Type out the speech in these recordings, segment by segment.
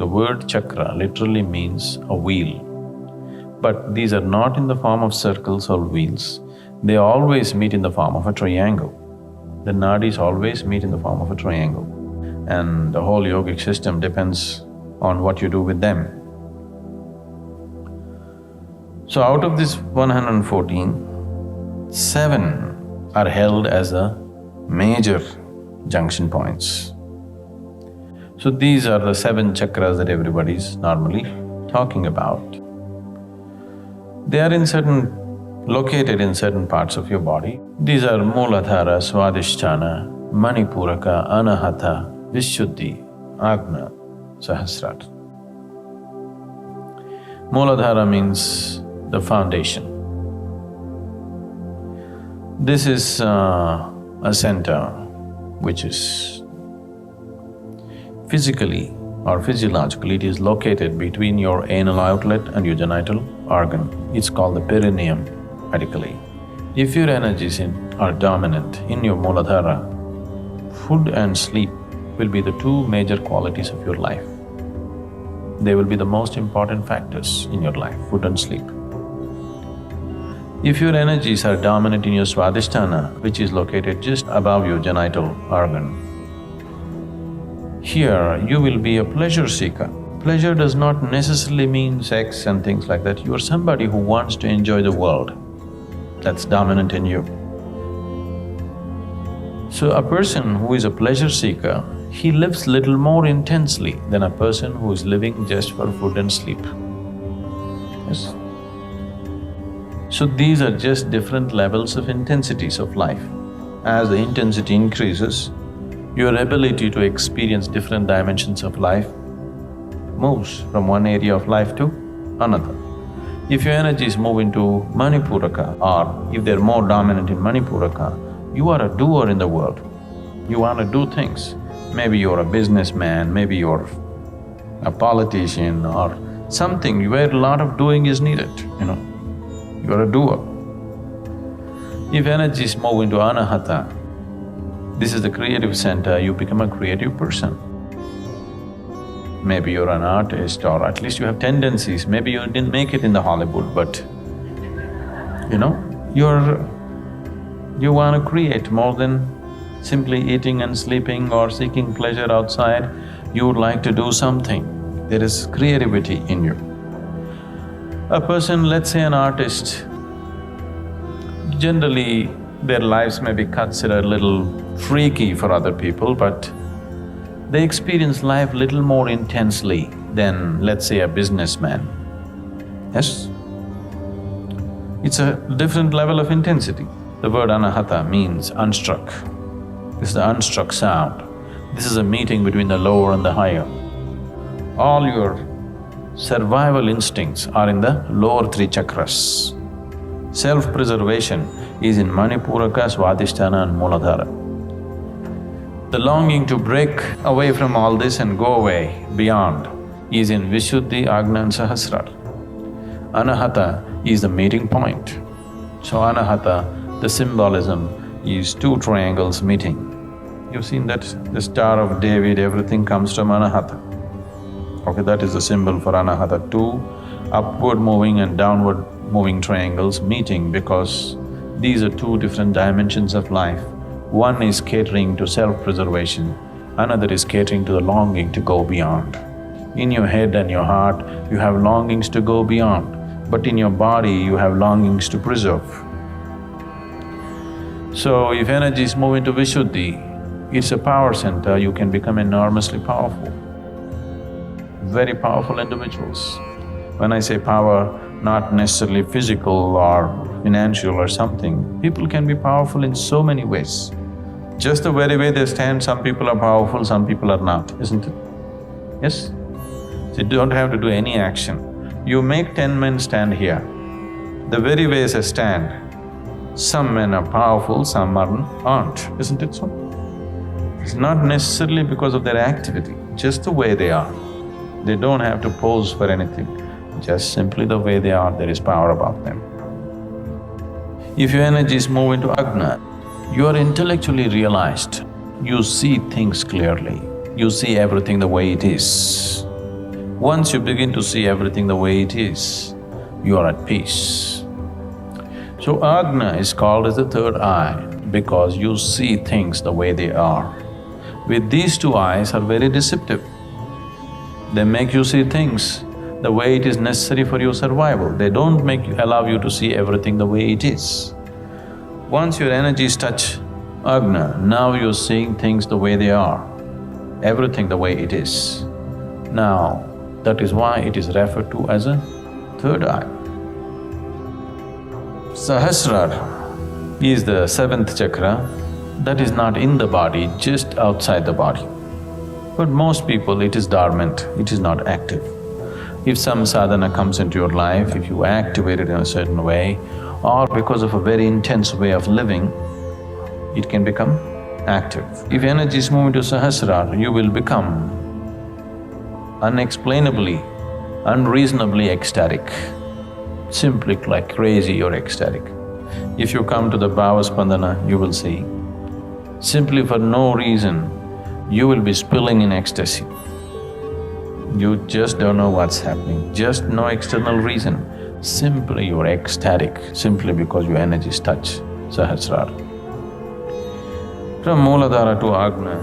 The word chakra literally means a wheel. But these are not in the form of circles or wheels, they always meet in the form of a triangle. The nadis always meet in the form of a triangle. And the whole yogic system depends on what you do with them. So out of this 114, 7 are held as the major junction points. So these are the 7 chakras that everybody's normally talking about. They are located in certain parts of your body. These are Mooladhara, Swadhisthana, Manipuraka, Anahata, Vishuddhi, Agna, Sahasrara. Mooladhara means the foundation. This is a center which is physically or physiologically, it is located between your anal outlet and your genital organ. It's called the perineum medically. If your energies are dominant in your Mooladhara, food and sleep will be the 2 major qualities of your life. They will be the most important factors in your life, food and sleep. If your energies are dominant in your Swadhisthana, which is located just above your genital organ, here you will be a pleasure seeker. Pleasure does not necessarily mean sex and things like that. You are somebody who wants to enjoy the world. That's dominant in you. So a person who is a pleasure seeker, he lives little more intensely than a person who is living just for food and sleep. Yes? So these are just different levels of intensities of life. As the intensity increases, your ability to experience different dimensions of life moves from one area of life to another. If your energies move into Manipuraka or if they're more dominant in Manipuraka, you are a doer in the world. You want to do things. Maybe you're a businessman, maybe you're a politician or something where a lot of doing is needed, You're a doer. If energies move into Anahata, this is the creative center, you become a creative person. Maybe you're an artist or at least you have tendencies, maybe you didn't make it in the Hollywood, but you want to create more than simply eating and sleeping or seeking pleasure outside. You would like to do something, there is creativity in you. A person, let's say an artist, generally their lives may be considered a little freaky for other people, but they experience life little more intensely than, let's say, a businessman. Yes? It's a different level of intensity. The word anahata means unstruck. This is the unstruck sound. This is a meeting between the lower and the higher. All your survival instincts are in the lower 3 chakras. Self-preservation is in Manipuraka, Swadhisthana and Mooladhara. The longing to break away from all this and go away beyond is in Vishuddhi, Agna and Sahasrara. Anahata is the meeting point. So Anahata, the symbolism is 2 triangles meeting. You've seen that the Star of David, everything comes from Anahata. Okay, that is the symbol for Anahata, 2 upward moving and downward moving triangles meeting because these are 2 different dimensions of life. One is catering to self-preservation, another is catering to the longing to go beyond. In your head and your heart, you have longings to go beyond, but in your body, you have longings to preserve. So if energies move into Vishuddhi, it's a power center, you can become enormously powerful. Very powerful individuals. When I say power, not necessarily physical or financial or something, people can be powerful in so many ways. Just the very way they stand, some people are powerful, some people are not, isn't it? Yes? So you don't have to do any action. You make 10 men stand here. The very way they stand, some men are powerful, some aren't, isn't it so? It's not necessarily because of their activity, just the way they are. They don't have to pose for anything, just simply the way they are, there is power about them. If your energies move into Agna, you are intellectually realized, you see things clearly, you see everything the way it is. Once you begin to see everything the way it is, you are at peace. So Ajna is called as the third eye because you see things the way they are. With these two eyes are very deceptive. They make you see things the way it is necessary for your survival. They don't allow you to see everything the way it is. Once your energies touch Ajna, now you're seeing things the way they are, everything the way it is. Now, that is why it is referred to as a third eye. Sahasrara is the seventh chakra that is not in the body, just outside the body. But most people, it is dormant, it is not active. If some sadhana comes into your life, if you activate it in a certain way, or because of a very intense way of living, it can become active. If energies move into Sahasrara, you will become unexplainably, unreasonably ecstatic. Simply like crazy, you're ecstatic. If you come to the Bhava Spandana, you will see, simply for no reason, you will be spilling in ecstasy. You just don't know what's happening, just no external reason. Simply you're ecstatic, simply because your energies touch Sahasrara. From Mooladhara to Ajna,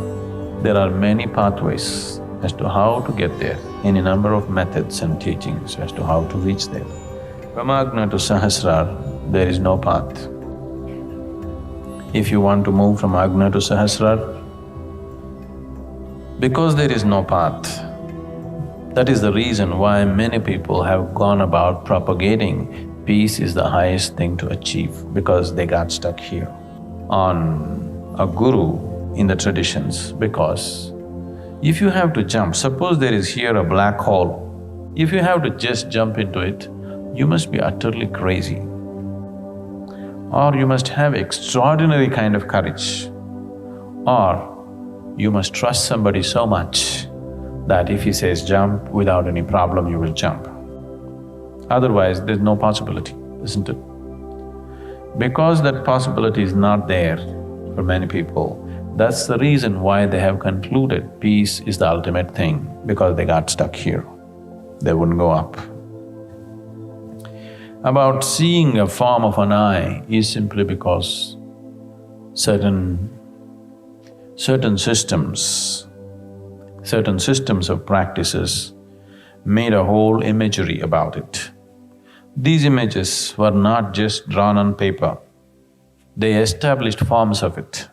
there are many pathways as to how to get there, any number of methods and teachings as to how to reach there. From Ajna to Sahasrara, there is no path. If you want to move from Ajna to Sahasrara, because there is no path, that is the reason why many people have gone about propagating peace is the highest thing to achieve, because they got stuck here on a guru in the traditions. Because if you have to jump, suppose there is here a black hole, if you have to just jump into it, you must be utterly crazy. Or you must have extraordinary kind of courage. Or you must trust somebody so much that if he says jump, without any problem you will jump. Otherwise, there's no possibility, isn't it? Because that possibility is not there for many people, that's the reason why they have concluded peace is the ultimate thing, because they got stuck here. They wouldn't go up. About seeing a form of an eye is simply because certain systems of practices made a whole imagery about it. These images were not just drawn on paper, they established forms of it.